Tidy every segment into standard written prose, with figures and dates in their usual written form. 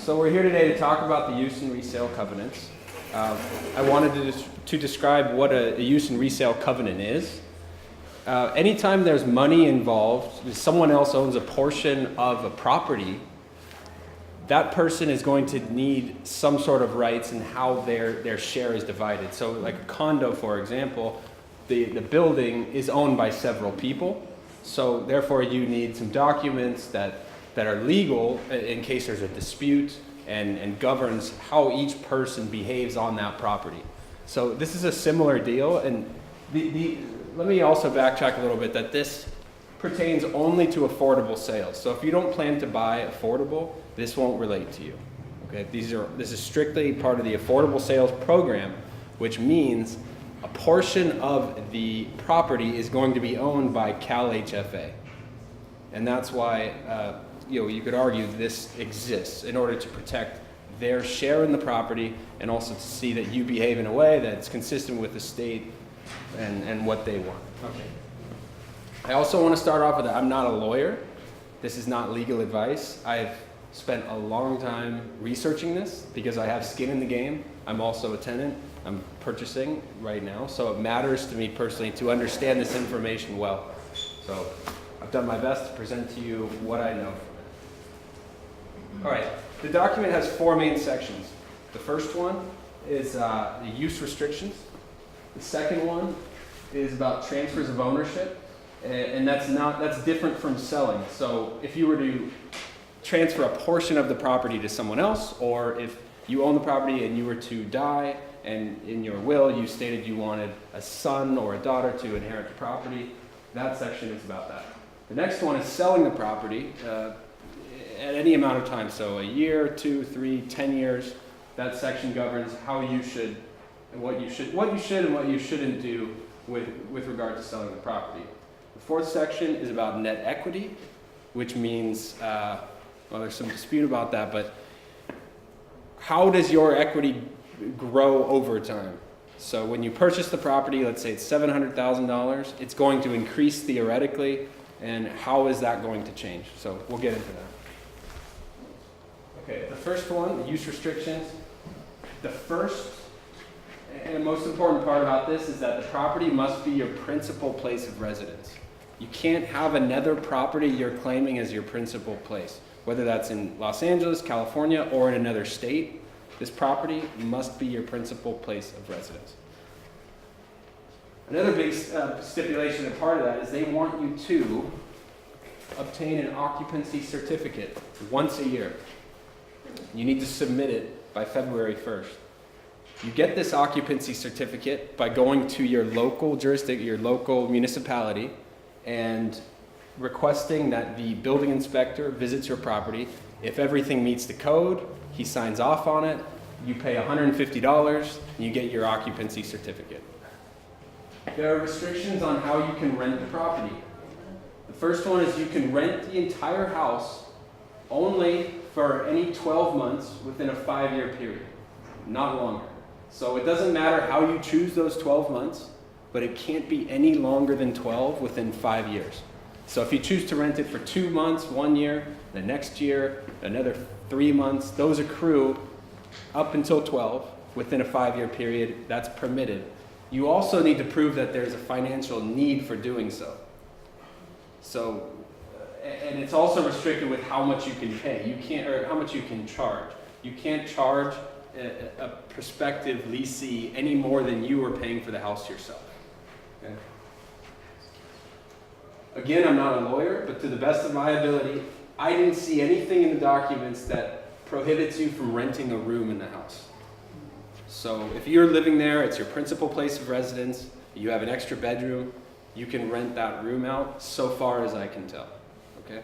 So we're here today to talk about the use and resale covenants. I wanted to describe what a use and resale covenant is. Anytime there's money involved, if someone else owns a portion of a property, that person is going to need some sort of rights in how their share is divided. So like a condo, for example, the building is owned by several people. So therefore you need some documents that are legal in case there's a dispute and governs how each person behaves on that property. So this is a similar deal, and let me also backtrack a little bit that this pertains only to affordable sales. So if you don't plan to buy affordable, this won't relate to you. Okay, this is strictly part of the affordable sales program, which means a portion of the property is going to be owned by Cal HFA. And that's why you could argue this exists in order to protect their share in the property and also to see that you behave in a way that's consistent with the state and what they want. Okay. I also want to start off with that I'm not a lawyer. This is not legal advice. I've spent a long time researching this because I have skin in the game. I'm also a tenant. I'm purchasing right now, so it matters to me personally to understand this information well. So I've done my best to present to you what I know from it. All right, the document has four main sections. The first one is the use restrictions. The second one is about transfers of ownership, and that's different from selling. So if you were to transfer a portion of the property to someone else, or if you own the property and you were to die, and in your will you stated you wanted a son or a daughter to inherit the property, that section is about that. The next one is selling the property at any amount of time, so a year, 2, 3, 10 years. That section governs how you should and what you should and what you shouldn't do with regard to selling the property. The fourth section is about net equity, which means, there's some dispute about that, but how does your equity grow over time? So when you purchase the property, let's say it's $700,000, it's going to increase theoretically, and how is that going to change? So we'll get into that. Okay, the first one, the use restrictions. The first and most important part about this is that the property must be your principal place of residence. You can't have another property you're claiming as your principal place, whether that's in Los Angeles, California, or in another state. This property must be your principal place of residence. Another big stipulation and part of that is they want you to obtain an occupancy certificate once a year. You need to submit it by February 1st. You get this occupancy certificate by going to your local jurisdiction, your local municipality, and requesting that the building inspector visits your property. If everything meets the code, he signs off on it, you pay $150, and you get your occupancy certificate. There are restrictions on how you can rent the property. The first one is you can rent the entire house only for any 12 months within a 5-year period, not longer. So it doesn't matter how you choose those 12 months, but it can't be any longer than 12 within 5 years. So if you choose to rent it for 2 months, 1 year, the next year, another 3 months, those accrue up until 12 within a 5-year period. That's permitted. You also need to prove that there's a financial need for doing so. So, and it's also restricted with how much you can pay. You can't, or how much you can charge. You can't charge a prospective leasee any more than you are paying for the house yourself. Okay? Again, I'm not a lawyer, but to the best of my ability, I didn't see anything in the documents that prohibits you from renting a room in the house. So if you're living there, it's your principal place of residence, you have an extra bedroom, you can rent that room out so far as I can tell. Okay?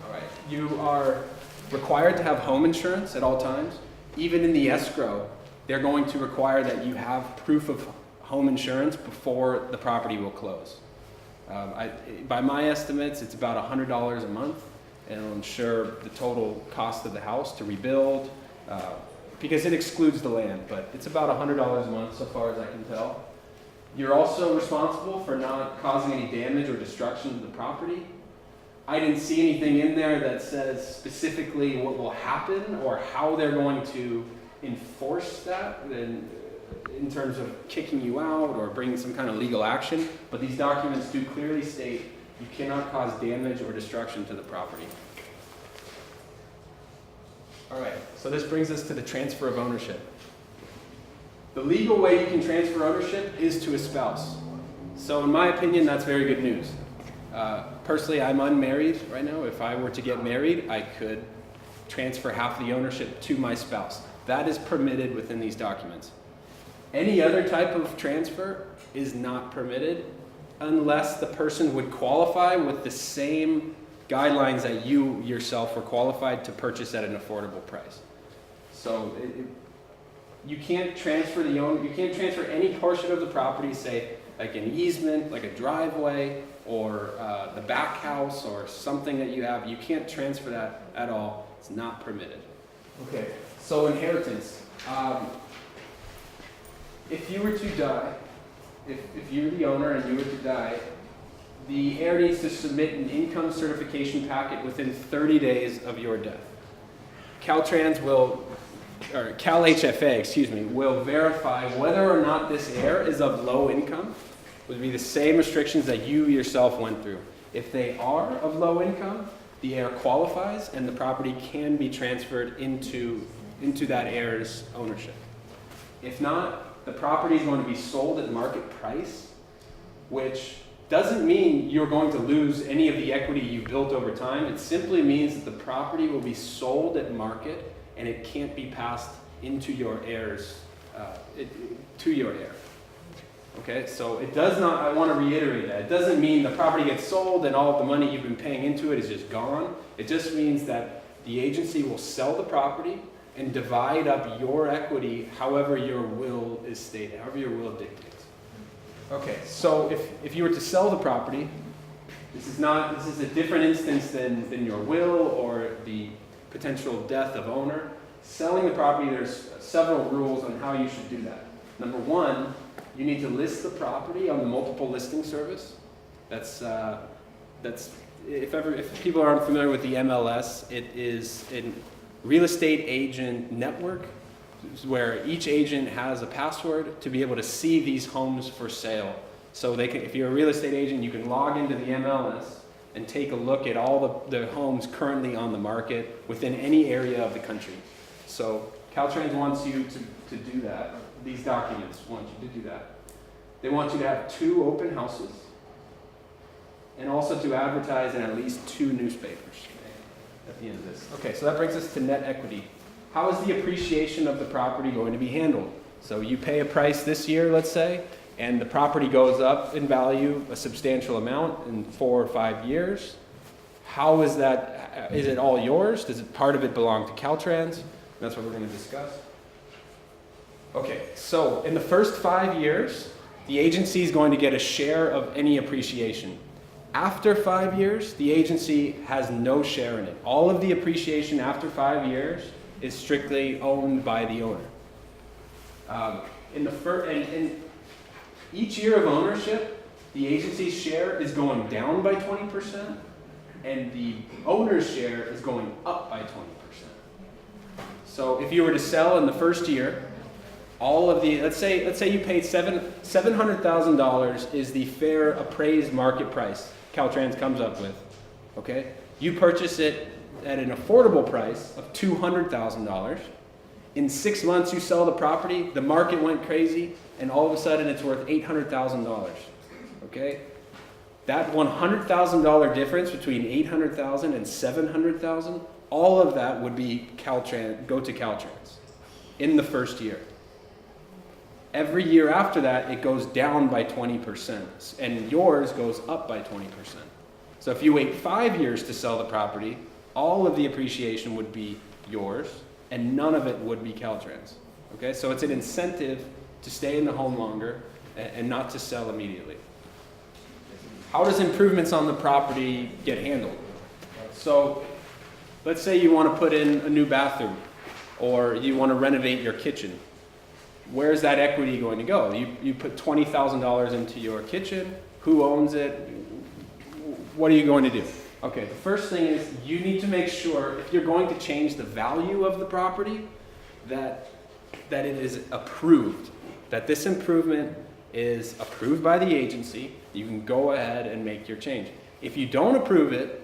All right. You are required to have home insurance at all times. Even in the escrow, they're going to require that you have proof of home insurance before the property will close. By my estimates, it's about $100 a month, and it'll insure the total cost of the house to rebuild, because it excludes the land, but it's about $100 a month so far as I can tell. You're also responsible for not causing any damage or destruction to the property. I didn't see anything in there that says specifically what will happen or how they're going to enforce that in terms of kicking you out or bringing some kind of legal action. But these documents do clearly state you cannot cause damage or destruction to the property. All right, so this brings us to the transfer of ownership. The legal way you can transfer ownership is to a spouse. So in my opinion, that's very good news. Personally, I'm unmarried right now. If I were to get married, I could transfer half the ownership to my spouse. That is permitted within these documents. Any other type of transfer is not permitted unless the person would qualify with the same guidelines that you yourself were qualified to purchase at an affordable price. So you can't transfer you can't transfer any portion of the property, say like an easement, like a driveway, or the back house, or something that you have. You can't transfer that at all. It's not permitted. Okay, so inheritance. If you were to die, if you're the owner and you were to die, the heir needs to submit an income certification packet within 30 days of your death. Caltrans will, or CalHFA, will verify whether or not this heir is of low income. Would be the same restrictions that you yourself went through. If they are of low income, the heir qualifies and the property can be transferred into that heir's ownership. If not, the property is going to be sold at market price, which doesn't mean you're going to lose any of the equity you built over time. It simply means that the property will be sold at market and it can't be passed into your heirs, to your heir. Okay, so it does not, I want to reiterate that, it doesn't mean the property gets sold and all of the money you've been paying into it is just gone. It just means that the agency will sell the property and divide up your equity however your will is stated, however your will dictates. Okay, so if you were to sell the property, this is a different instance than your will or the potential death of owner. Selling the property, there's several rules on how you should do that. Number one, you need to list the property on the multiple listing service. That's if people aren't familiar with the MLS, it is a real estate agent network where each agent has a password to be able to see these homes for sale. So they can, if you're a real estate agent, you can log into the MLS and take a look at all the homes currently on the market within any area of the country. So Caltrans wants you to do that. These documents want you to do that. They want you to have 2 open houses and also to advertise in at least 2 newspapers at the end of this. Okay, so that brings us to net equity. How is the appreciation of the property going to be handled? So you pay a price this year, let's say, and the property goes up in value a substantial amount in 4 or 5 years. How is that? Is it all yours? Does part of it belong to Caltrans? That's what we're going to discuss. Okay, so in the first 5 years, the agency is going to get a share of any appreciation. After 5 years, the agency has no share in it. All of the appreciation after 5 years is strictly owned by the owner. In each year of ownership, the agency's share is going down by 20%, and the owner's share is going up by 20%. So if you were to sell in the first year, all of the, let's say you paid $700,000 is the fair appraised market price Caltrans comes up with, okay? You purchase it at an affordable price of $200,000. In 6 months you sell the property, the market went crazy, and all of a sudden it's worth $800,000, okay? That $100,000 difference between $800,000 and $700,000, all of that would be go to Caltrans in the first year. Every year after that, it goes down by 20%, and yours goes up by 20%. So if you wait 5 years to sell the property, all of the appreciation would be yours, and none of it would be Caltrans. Okay, so it's an incentive to stay in the home longer and not to sell immediately. How does improvements on the property get handled? So let's say you want to put in a new bathroom, or you want to renovate your kitchen. Where's that equity going to go? You put $20,000 into your kitchen. Who owns it? What are you going to do? Okay, the first thing is you need to make sure if you're going to change the value of the property that it is approved, that this improvement is approved by the agency. You can go ahead and make your change. If you don't approve it,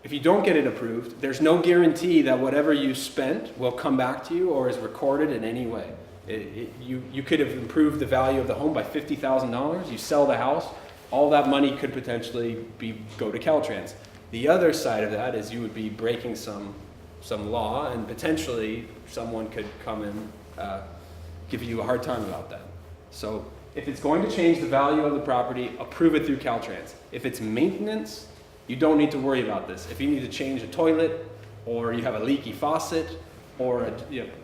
if you don't get it approved, there's no guarantee that whatever you spent will come back to you or is recorded in any way. You could have improved the value of the home by $50,000. You sell the house, all that money could potentially go to Caltrans. The other side of that is you would be breaking some law, and potentially someone could come and give you a hard time about that. So if it's going to change the value of the property, approve it through Caltrans. If it's maintenance, you don't need to worry about this. If you need to change a toilet, or you have a leaky faucet, or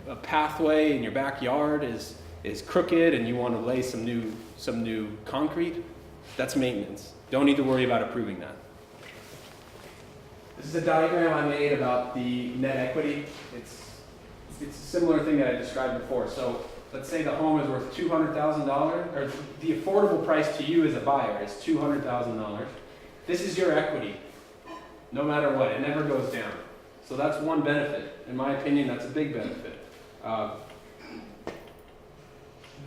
a pathway in your backyard is crooked and you want to lay some new concrete, that's maintenance. Don't need to worry about approving that. This is a diagram I made about the net equity. It's a similar thing that I described before. So let's say the home is worth $200,000, or the affordable price to you as a buyer is $200,000. This is your equity, no matter what. It never goes down. So that's one benefit. In my opinion, that's a big benefit.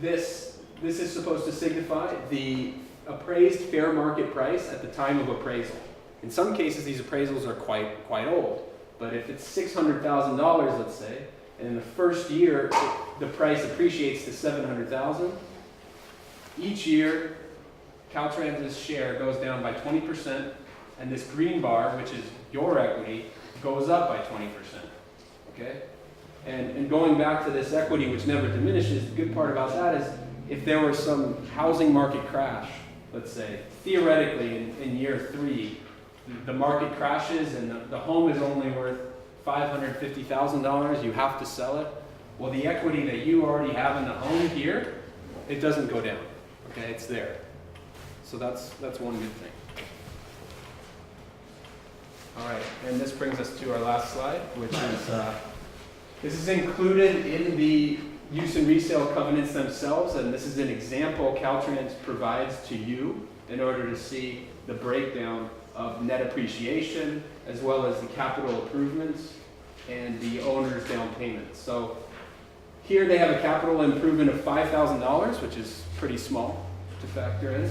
This is supposed to signify the appraised fair market price at the time of appraisal. In some cases, these appraisals are quite old. But if it's $600,000, let's say, and in the first year the price appreciates to $700,000, each year Caltrans' share goes down by 20%, and this green bar, which is your equity, goes up by 20%. Okay? And going back to this equity, which never diminishes, the good part about that is if there were some housing market crash, let's say, theoretically in year 3, the market crashes and the home is only worth $550,000, you have to sell it. Well, the equity that you already have in the home here, it doesn't go down. Okay, it's there. So that's one good thing. All right, and this brings us to our last slide, which is this is included in the use and resale covenants themselves, and this is an example Caltrans provides to you in order to see the breakdown of net appreciation, as well as the capital improvements and the owner's down payment. So here they have a capital improvement of $5,000, which is pretty small to factor in,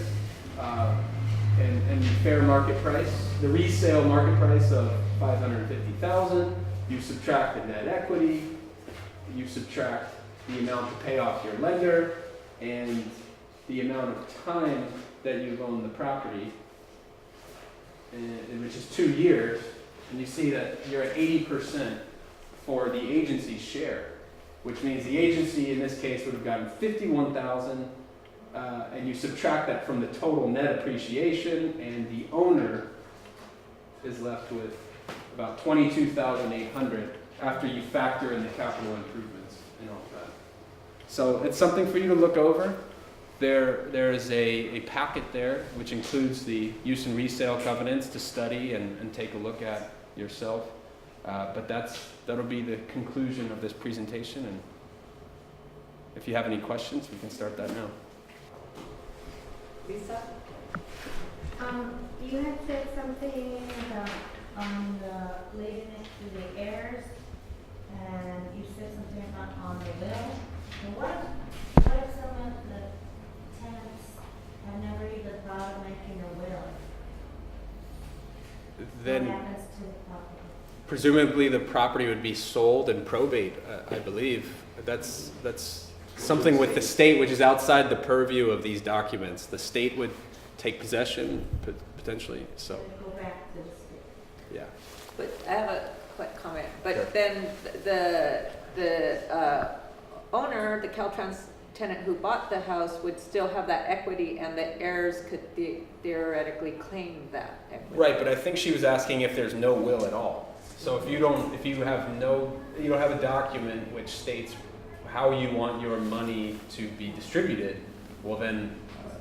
and fair market price. The resale market price of $550,000. You subtract the net equity. You subtract the amount to pay off your lender and the amount of time that you've owned the property, which is 2 years, and you see that you're at 80% for the agency's share, which means the agency in this case would have gotten $51,000, and you subtract that from the total net appreciation, and the owner is left with about $22,800 after you factor in the capital improvements and all of that. So it's something for you to look over. There is a packet there which includes the use and resale covenants to study and take a look at yourself. But that'll be the conclusion of this presentation. And if you have any questions, we can start that now. Lisa? You had said something about on the lady next to the heirs, and you said something about on the will. And what if some of the tenants have never even thought of making a will? Then what happens to the property? presumably the property would be sold in probate, I believe. That's something with the state which is outside the purview of these documents. The state would take possession potentially. So Go back to the state. yeah. But I have a quick comment. But Sure. then the owner, the Caltrans tenant who bought the house, would still have that equity, and the heirs could theoretically claim that equity. Right, but I think she was asking if there's no will at all. So if you don't have a document which states how you want your money to be distributed, well then,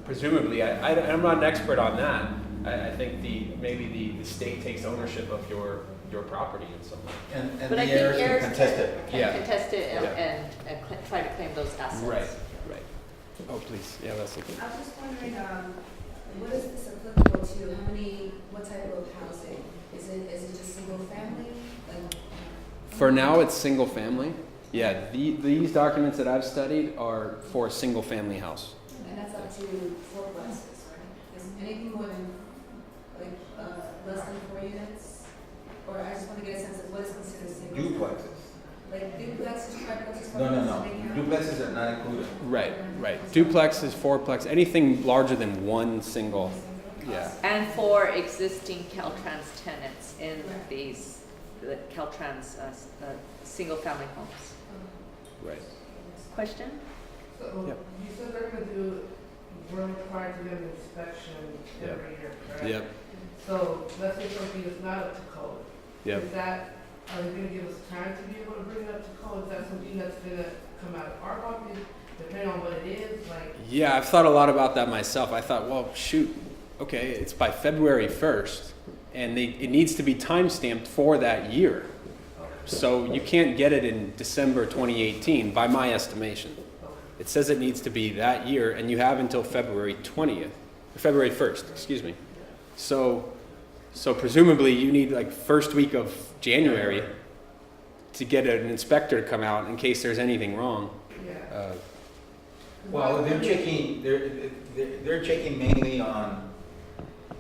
presumably, I'm not an expert on that. I think maybe the state takes ownership of your property in some way. And But the I think heirs heirs can contest it. can Yeah. contest it and, Yeah. and try to claim those assets. Right. Oh, please. Yeah, that's okay. I was just wondering, what is this applicable to? How many, what type of housing? Is it just single family? Like, For now, it's single family. Yeah, these documents that I've studied are for a single family house. and that's up to 4plexes, right? Is anything more than, like, less than 4 units? Or I just want to get a sense of what is considered single? Duplexes. Like duplexes, triplexes, No, no, fourplexes, no. they count? Duplexes are not included. Right. Duplexes, fourplex, anything larger than one single. Yeah. And for existing Caltrans tenants in these, the Caltrans, single-family homes. Right. Question? So, Yep. you said they're gonna do, we're required to do an inspection Yep. every year, correct? Yep. So, let's say something is not up to code. Yep. Is that, are they gonna give us time to be able to bring it up to code? Is that something that's gonna come out of our pocket, depending on what it is, like? Yeah, I've thought a lot about that myself. I thought, well, shoot, okay, it's by February 1st, and it needs to be time-stamped for that year. So you can't get it in December 2018, by my estimation. It says it needs to be that year, and you have until February 20th, or February 1st, excuse me. So presumably you need like first week of January to get an inspector to come out in case there's anything wrong. Yeah. Well, they're checking mainly on,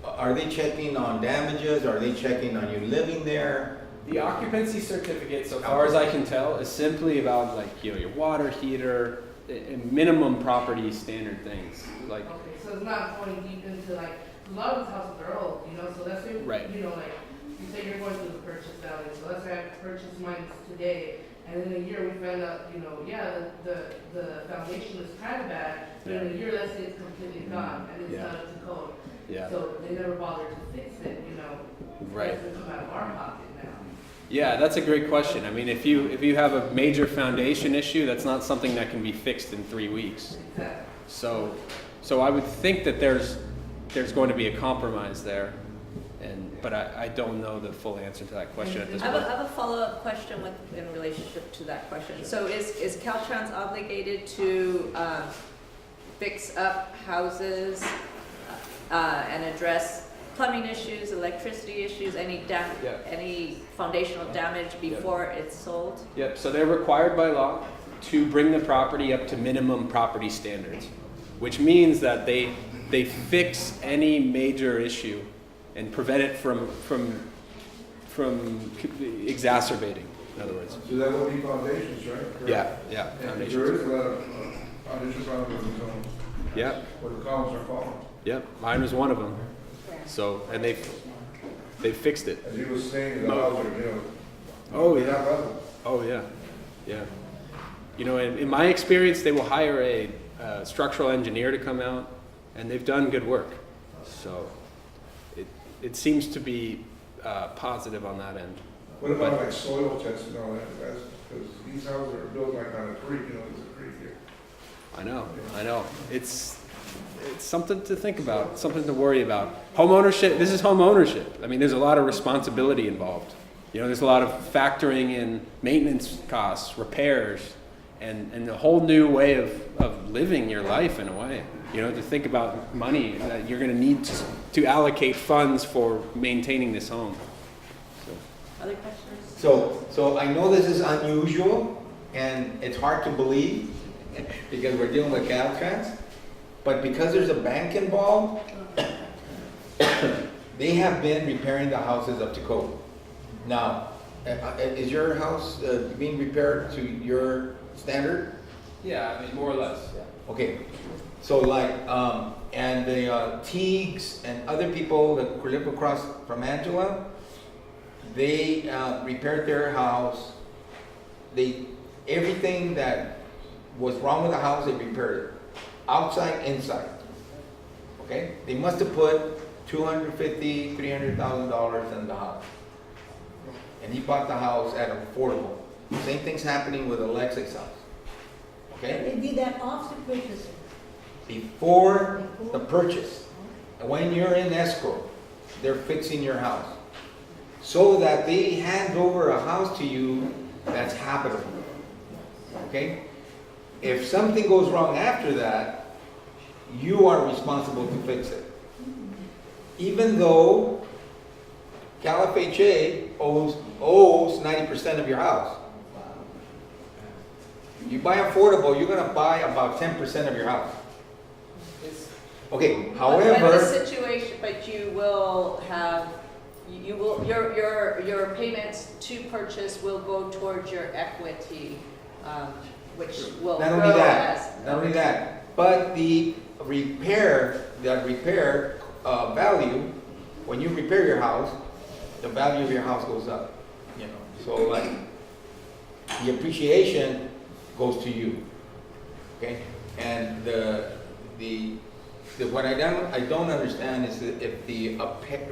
are they checking on damages? Are they checking on you living there? The occupancy certificate, so far as I can tell, is simply about like, your water heater, and minimum property standard things, like. Okay, so it's not going deep into like, a lot of these houses are old, so let's say, Right. like, you say you're going through the purchase value, so let's say I purchased mine today, and in a year we found out, the foundation is kind of bad, but in a year, let's say it's completely gone, and it's Yeah. not up to code. Yeah. So they never bothered to fix it, Right. It doesn't come out of our pocket now. Yeah, that's a great question. I mean, if you have a major foundation issue, that's not something that can be fixed in 3 weeks. Exactly. So I would think that there's going to be a compromise there, but I don't know the full answer to that question at this I point. have a follow-up question in relationship to that question. So is Caltrans obligated to fix up houses and address plumbing issues, electricity issues, any foundational damage before it's sold? Yep, so they're required by law to bring the property up to minimum property standards, which means that they fix any major issue and prevent it from exacerbating, in other words. So that would be foundations, right? Correct. Yeah, And foundations. there is a lot of foundation problems in zone Yep, where the columns are falling. yep, mine was one of them. So, and they fixed it. As you were saying, the house, Oh, they're yeah. not level. Oh, yeah, yeah. In my experience, they will hire a structural engineer to come out, and they've done good work. So it seems to be positive on that end. What about like soil tests and all that? That's, because these houses are built like on a creek, there's a creek here. I know. It's something to think about, something to worry about. Home ownership, this is home ownership. I mean, there's a lot of responsibility involved. There's a lot of factoring in maintenance costs, repairs, and a whole new way of living your life in a way. To think about money that you're going to need to allocate funds for maintaining this home. Other questions? So I know this is unusual and it's hard to believe because we're dealing with Caltrans, but because there's a bank involved, they have been repairing the houses up to code. Now, is your house being repaired to your standard? Yeah, I mean, more or less. Okay, so like, and the Teagues and other people that live across from Angela, they repaired their house. Everything that was wrong with the house, they repaired it, outside, inside. Okay, they must have put $250,000, $300,000 in the house, and he bought the house at affordable. Same thing's happening with Alexis' house. Okay. They did that off the purchase. Before the purchase, when you're in escrow, they're fixing your house so that they hand over a house to you that's habitable. Okay? If something goes wrong after that, you are responsible to fix it. even though Cal FHA owes 90% of your house. You buy affordable, you're gonna buy about 10% of your house. Okay, But the however, situation, but you will have, you will, your payments to purchase will go towards your equity, which will not grow only as. that, not only that, but the repair value, when you repair your house, the value of your house goes up, you know, so like, the appreciation goes to you, okay? And what I don't understand is that if the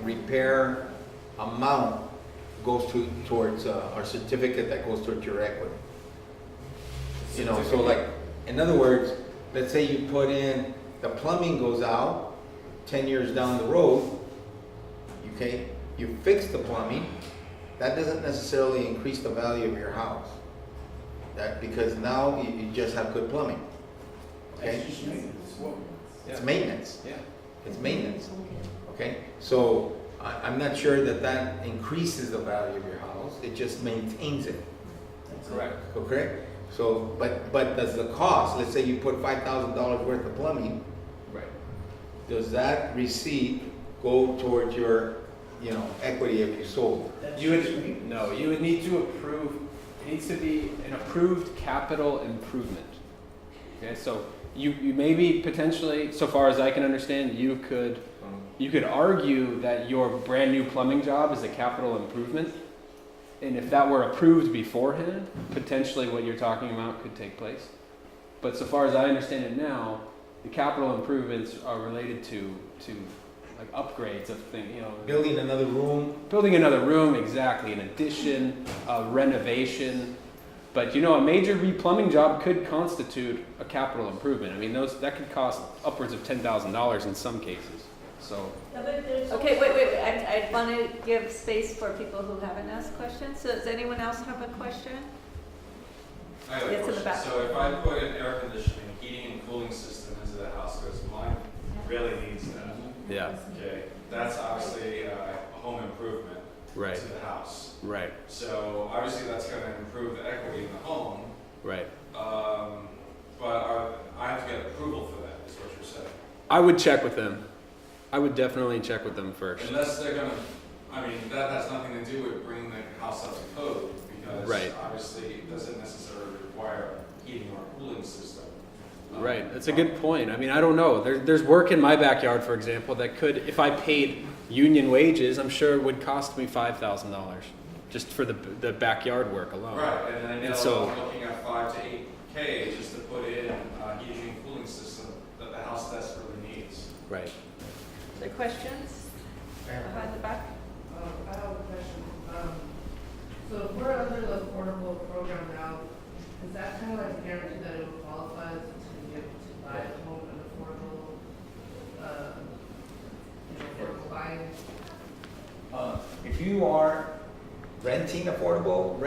repair amount goes towards our certificate that goes towards your equity. You know, so like, in other words, let's say you put in, the plumbing goes out 10 years down the road, okay? You fix the plumbing, that doesn't necessarily increase the value of your house. That, because now you just have good plumbing, okay? It's maintenance. Yeah. It's maintenance, okay? So I'm not sure that increases the value of your house, it just maintains it, Correct. okay? So, but does the cost, let's say you put $5,000 worth of plumbing, Right. does that receipt go towards your, you know, equity if you sold? You would need to approve, it needs to be an approved capital improvement. Okay, so you maybe potentially, so far as I can understand, you could argue that your brand new plumbing job is a capital improvement. And if that were approved beforehand, potentially what you're talking about could take place. But so far as I understand it now, the capital improvements are related to like upgrades of things, you know. Building another room, Building another room, exactly, an addition, a renovation. But you know, a major replumbing job could constitute a capital improvement. I mean, that could cost upwards of $10,000 in some cases. So, Yeah, but there's Okay, also- wait, I want to give space for people who haven't asked questions. So does anyone else have a question? I have a Yes, in the question. back. So if I put an air conditioning, heating and cooling system into the house, because mine really needs that, yeah, okay? That's obviously a home improvement right, to the house. right, So obviously that's gonna improve the equity in the home, right. but I have to get approval for that, is what you're saying. I would check with them. I would definitely check with them first. Unless they're gonna, I mean, that has nothing to do with bringing the house up to code, because Right. obviously it doesn't necessarily require a heating or cooling system. Right, that's a good point. I mean, I don't know. There's work in my backyard, for example, that could, if I paid union wages, I'm sure it would cost me $5,000 just for the backyard work alone. Right, and then I know And so- I'm looking at 5 to 8K just to put in a heating and cooling system that the house desperately needs. Right. Other questions? Behind the back? I have a question. So if we're under the affordable program now, is that kind of like a guarantee that it will qualify to buy a home at affordable, affordable buying? If you are renting affordable,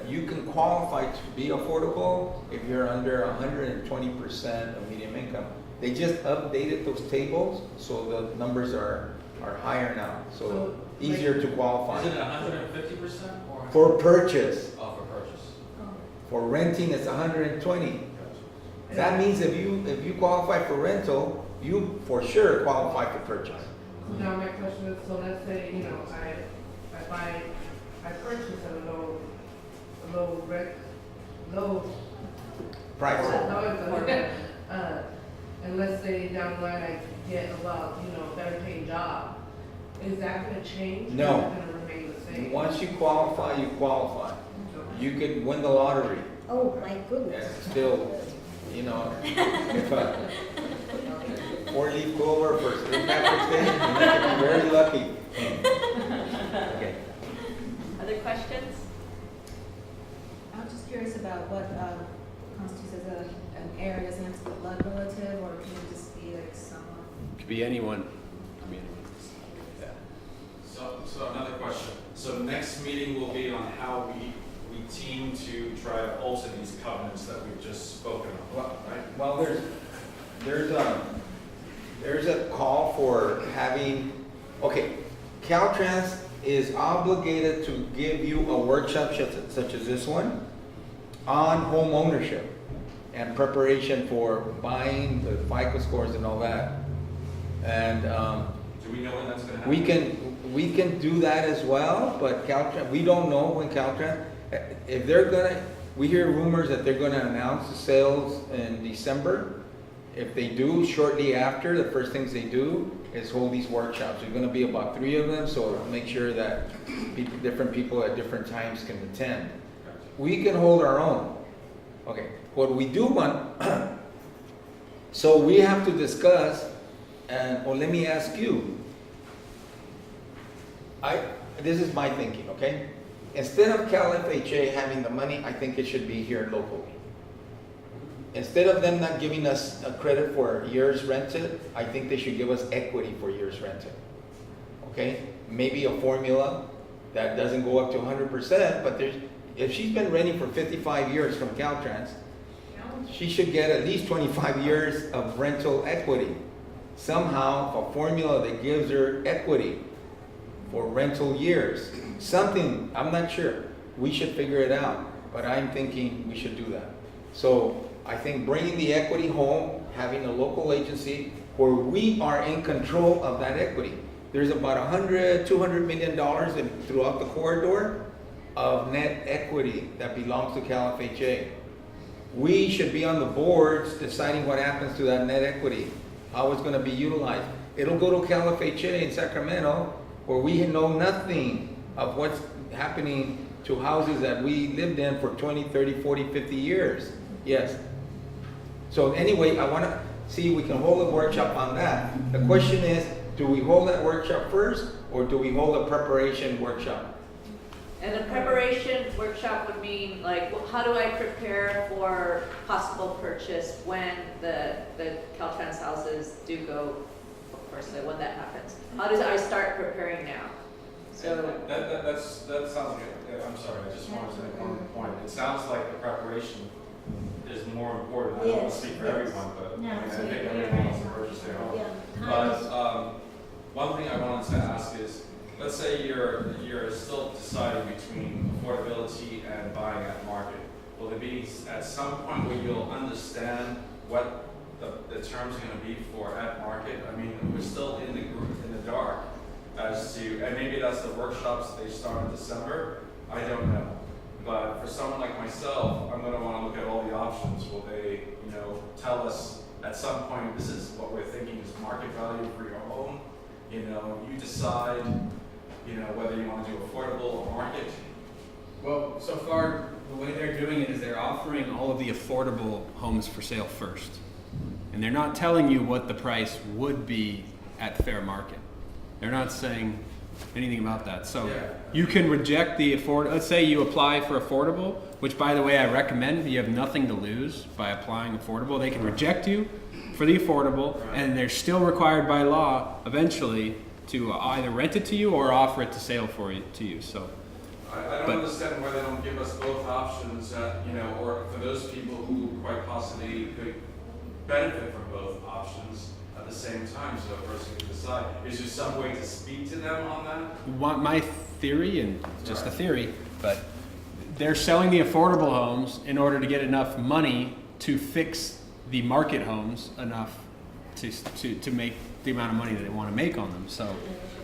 you can qualify to be affordable if you're under 120% of median income. They just updated those tables, so the numbers are higher now, so easier to qualify. Is it 150% or? For purchase, Oh, for purchase. for renting it's 120. That means if you qualify for rental, you for sure qualify for purchase. Now my question is, so let's say, I purchase at a low rent, low Price. and let's say down the line I get a better paying job, is that gonna change? No. Or is it gonna remain the same? Once you qualify, you qualify. You could win the lottery Oh, my goodness. and still, if a 4-leaf clover for St. Patrick's Day, you can be very lucky. Okay. Other questions? I'm just curious about what constitutes as an heir. Doesn't have to be a blood relative, or can it just be like someone? Could be anyone. Could be anyone. Yeah. So another question. So next meeting will be on how we team to try to alter these covenants that we've just spoken of, right? Well, there's there's a call for having, okay, Caltrans is obligated to give you a workshop such as this one on home ownership and preparation for buying the FICO scores and all that. And, Do we know when that's gonna happen? we can do that as well, but Caltrans, we don't know when Caltrans, if they're gonna, we hear rumors that they're gonna announce the sales in December. If they do, shortly after, the first things they do is hold these workshops. There's gonna be about 3 of them, so make sure that different people at different times can attend. We can hold our own. Okay, what we do want, so we have to discuss, and, well, let me ask you. This is my thinking, okay? Instead of Cal FHA having the money, I think it should be here locally. Instead of them not giving us a credit for years rented, I think they should give us equity for years rented. Okay? Maybe a formula that doesn't go up to 100%, but if she's been renting for 55 years from Caltrans, she should get at least 25 years of rental equity. Somehow, a formula that gives her equity for rental years. Something, I'm not sure. We should figure it out, but I'm thinking we should do that. So I think bringing the equity home, having a local agency where we are in control of that equity. There's about $200 million throughout the corridor of net equity that belongs to Cal FHA. We should be on the boards deciding what happens to that net equity, how it's gonna be utilized. It'll go to Cal FHA in Sacramento, where we know nothing of what's happening to houses that we lived in for 20, 30, 40, 50 years. Yes. So anyway, I wanna see if we can hold a workshop on that. The question is, do we hold that workshop first, or do we hold a preparation workshop? And the preparation workshop would mean, like, how do I prepare for possible purchase when the Caltrans houses do go, of course, when that happens? How do I start preparing now? So, That sounds good. Yeah, I'm sorry, I just wanted to make one point. It sounds like the preparation is more important. I don't want to speak for everyone, but No, I mean, I so think you're everyone wants to right. purchase their home. Yeah, But one thing I wanted to ask is, let's say you're still deciding between affordability and buying at market. Will there be at some point where you'll understand what the terms are going to be for at market? I mean, we're still in the dark as to, and maybe that's the workshops they start in December. I don't know. But for someone like myself, I'm going to want to look at all the options. Will they, tell us at some point, this is what we're thinking is market value for your home? You decide, whether you want to do affordable or market. Well, so far, the way they're doing it is they're offering all of the affordable homes for sale first. And they're not telling you what the price would be at fair market. They're not saying anything about that. So Yeah. you can reject the let's say you apply for affordable, which by the way, I recommend. You have nothing to lose by applying affordable. They can reject you for the affordable, and they're still required by law eventually to either rent it to you or offer it to sale to you. So I don't But- understand why they don't give us both options, or for those people who quite possibly could benefit from both options at the same time, so a person can decide. Is there some way to speak to them on that? my theory, and just a theory, but they're selling the affordable homes in order to get enough money to fix the market homes enough to make the amount of money that they want to make on them. So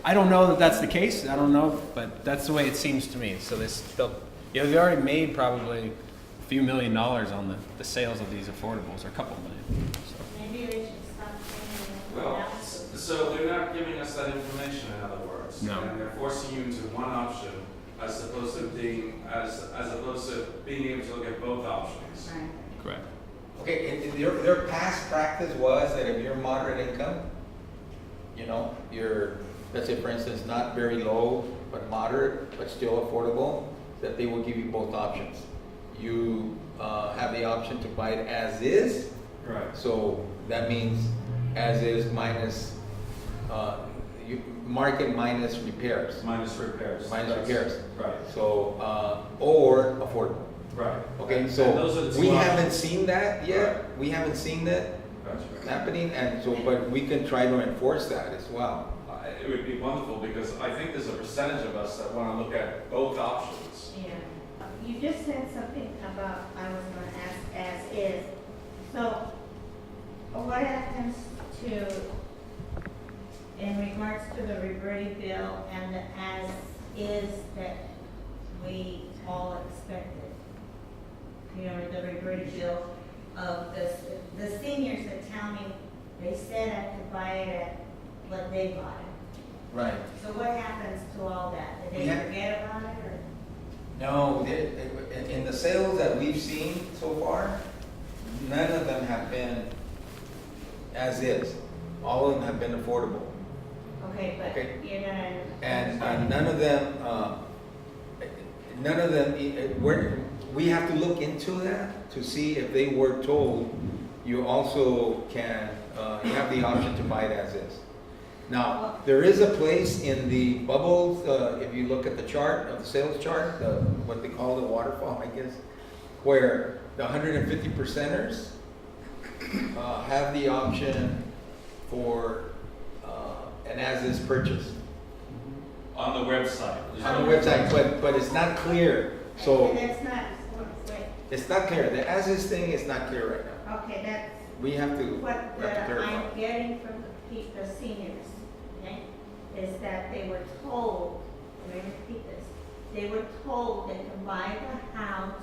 I don't know that that's the case. I don't know, but that's the way it seems to me. So they've already made probably a few $1 million on the sales of these affordables, or a couple million. So. Maybe they should stop saying Well, that. so they're not giving us that information, in other words. No. And they're forcing you into one option as opposed to being able to look at both options. Right. Correct. Okay, and their past practice was that if you're moderate income, you're, let's say for instance, not very low, but moderate, but still affordable, that they will give you both options. You have the option to buy it as is, Right. so that means as is minus, market minus repairs. Minus repairs. Minus That's- repairs. Right, So, or affordable. right. Okay, And so those are the two we options. haven't seen that yet. We haven't seen that. Gotcha. happening, and so, but we can try to enforce that as well. It would be wonderful, because I think there's a percentage of us that want to look at both options. Yeah, you just said something about, I was gonna ask as is. So, what happens to, in regards to the Roberti bill and the as is that we all expected? You know, the Roberti bill of the seniors that tell me, they said I could buy it at what they bought it. Right. So what happens to all that? Did they Yeah. forget about it, or? No, in the sales that we've seen so far, none of them have been as is. All of them have been affordable. Okay, Okay. but you're gonna. And none of them, we have to look into that to see if they were told, you also can, you have the option to buy it as is. Now, there is a place in the bubbles, if you look at the chart, of the sales chart, what they call the waterfall, I guess, where the 150 percenters have the option for an as-is purchase On the website. on the website, but it's not clear. So And that's not, wait, it's not clear. The as-is thing is not clear right now. okay, that's We have to what clarify. I'm getting from the seniors, okay? Is that they were told, let me repeat this, they were told they could buy the house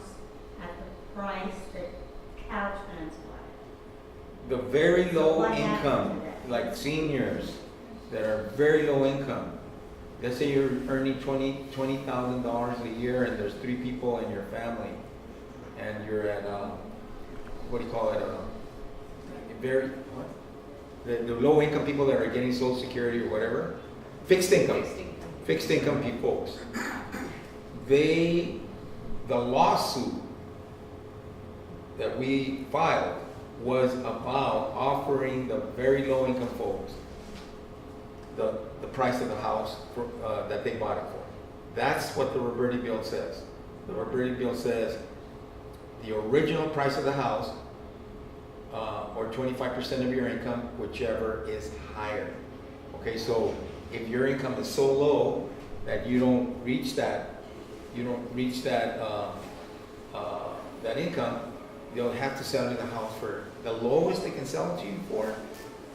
at the price that Caltrans bought it. The very low What happened income, to that? like seniors that are very low income. Let's say you're earning $20,000 a year, and there's 3 people in your family, and you're at what do you call it? Very what? The low income people that are getting Social Security or whatever, fixed income people. The lawsuit that we filed was about offering the very low income folks the price of the house for, that they bought it for. That's what the Roberti bill says. The Roberti bill says the original price of the house, or 25% of your income, whichever is higher. Okay, so if your income is so low that you don't reach that that income, they'll have to sell you the house for the lowest they can sell it to you for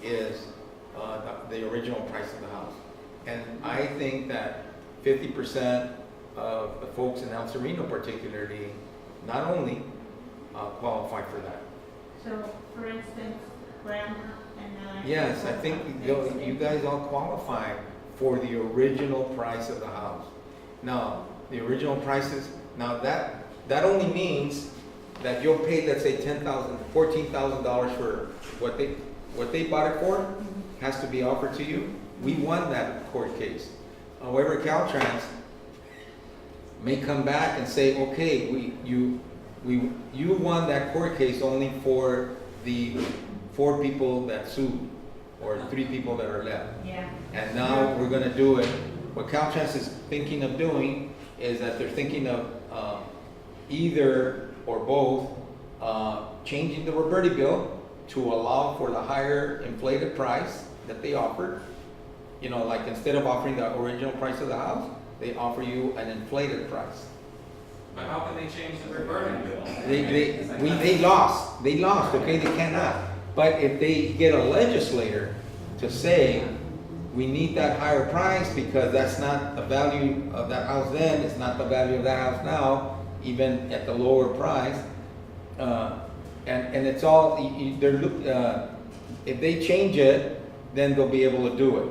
is the original price of the house. And I think that 50% of the folks in El Sereno particularly not only qualify for that. So, for instance, Grandma and I. Yes, I think you guys all qualify for the original price of the house. Now, the original prices, now that only means that you'll pay, let's say, $10,000, $14,000 for what they bought it for, has to be offered to you. We won that court case. However, Caltrans may come back and say, okay, you won that court case only for the 4 people that sued, or 3 people that are left. Yeah. And now we're gonna do it. What Caltrans is thinking of doing is that they're thinking of either or both changing the Roberti bill to allow for the higher inflated price that they offered. You know, like instead of offering the original price of the house, they offer you an inflated price. But how can they change the Roberti bill? They lost, okay, they cannot. But if they get a legislator to say, we need that higher price because that's not the value of that house then, it's not the value of that house now, even at the lower price. And it's all, if they change it, then they'll be able to do it.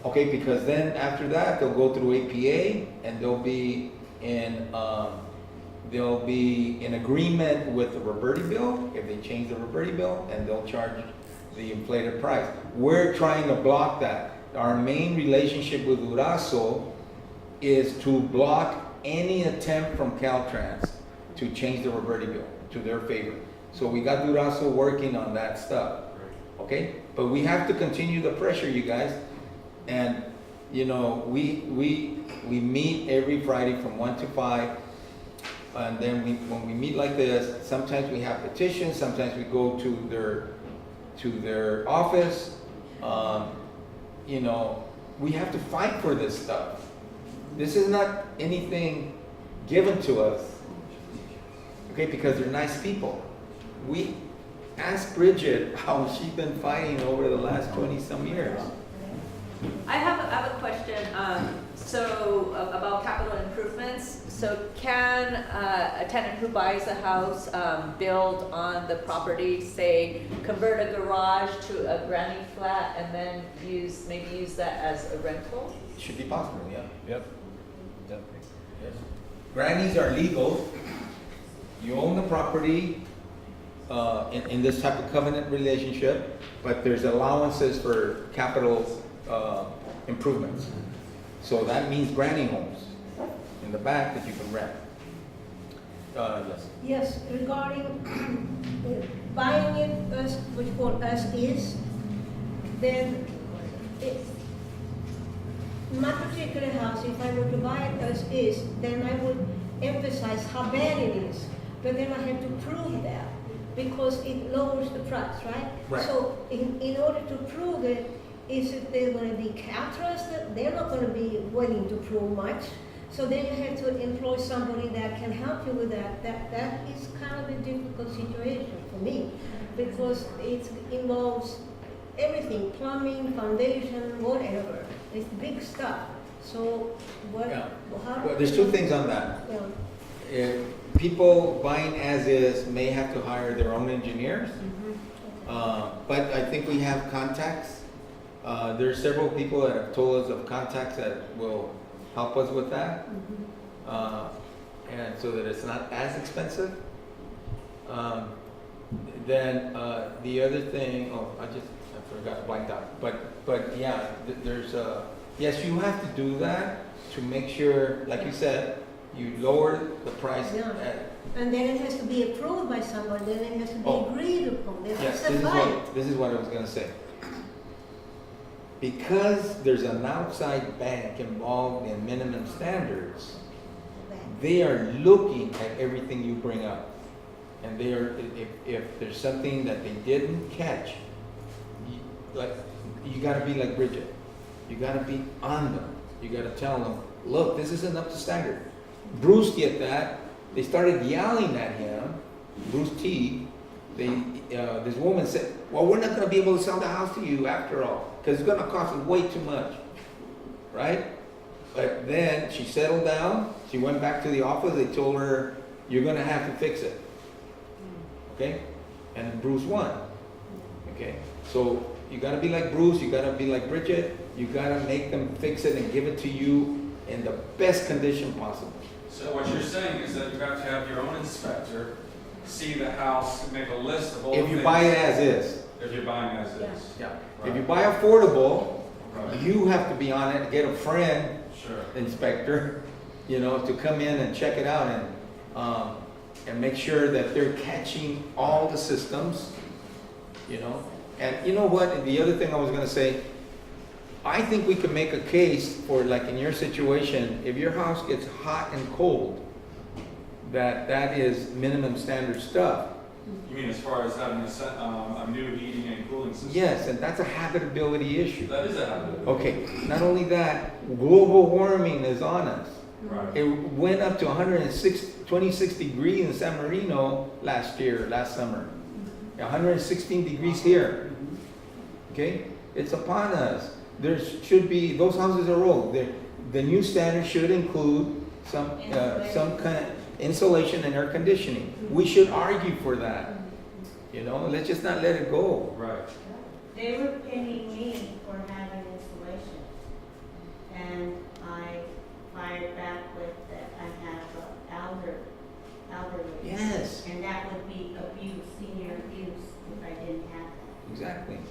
Okay, because then after that, they'll go through APA and they'll be in agreement with the Roberti bill, if they change the Roberti bill, and they'll charge the inflated price. We're trying to block that. Our main relationship with Durazo is to block any attempt from Caltrans to change the Roberti bill to their favor. So we got Durazo working on that stuff, okay? But we have to continue the pressure, you guys. And, you know, we meet every Friday from 1 to 5. And then when we meet like this, sometimes we have petitions, sometimes we go to to their office. You know, we have to fight for this stuff. This is not anything given to us, okay, because they're nice people. We ask Bridget how she's been fighting over the last 20-some years. I have a question, about capital improvements. So can a tenant who buys a house build on the property, say, convert a garage to a granny flat and then maybe use that as a rental? Should be possible, yeah. Yep. Yes. Grannies are legal. You own the property in this type of covenant relationship, but there's allowances for capital improvements. So that means granny homes in the back that you can rent. Yes. Yes, regarding buying it as, which for us is, then my particular house, if I were to buy it as is, then I would emphasize how bad it is. But then I have to prove that because it lowers the price, right? Right. So in order to prove it, is it they're going to be counterested? They're not going to be willing to prove much. So then you have to employ somebody that can help you with that. That is kind of a difficult situation for me because it involves everything, plumbing, foundation, whatever. It's big stuff. So what? Yeah. How? Well, there's two things on that. Yeah. If people buying as is may have to hire their own engineers, but I think we have contacts. There's several people that have told us of contacts that will help us with that, and so that it's not as expensive. Then the other thing, I forgot, blanked out. But yeah, there's yes, you have to do that to make sure, like you said, you lower the price. Yeah. And then it has to be approved by someone. Then it has to be agreed upon. Then Yes, it's a fight. this is what I was going to say. Because there's an outside bank involved in minimum standards, they are looking at everything you bring up. And they are, if there's something that they didn't catch, you got to be like Bridget. You got to be on them. You got to tell them, look, this isn't up to standard. Bruce did that. They started yelling at him, Bruce T. This woman said, well, we're not going to be able to sell the house to you after all, because it's going to cost us way too much, right? But then she settled down. She went back to the office. They told her, you're going to have to fix it. Okay? And Bruce won. Okay? So you got to be like Bruce. You got to be like Bridget. You got to make them fix it and give it to you in the best condition possible. So what you're saying is that you have to have your own inspector see the house, make a list of all the If things. you buy it as is. If you're buying as is. Yeah. Right. If you buy affordable, Right. you have to be on it, get a friend Sure. inspector, to come in and check it out and make sure that they're catching all the systems, And you know what? The other thing I was going to say, I think we can make a case for, like in your situation, if your house gets hot and cold, that is minimum standard stuff. You mean as far as having a new heating and cooling system? Yes, and that's a habitability issue. That is a habit. Okay, not only that, global warming is on us. Right. It went up to 26 degrees in San Marino last summer. 116 degrees here. Okay, it's upon us. There should be, those houses are old. The new standard should include some kind of insulation and air conditioning. We should argue for that. Let's just not let it go. Right. They were paying me for having insulation.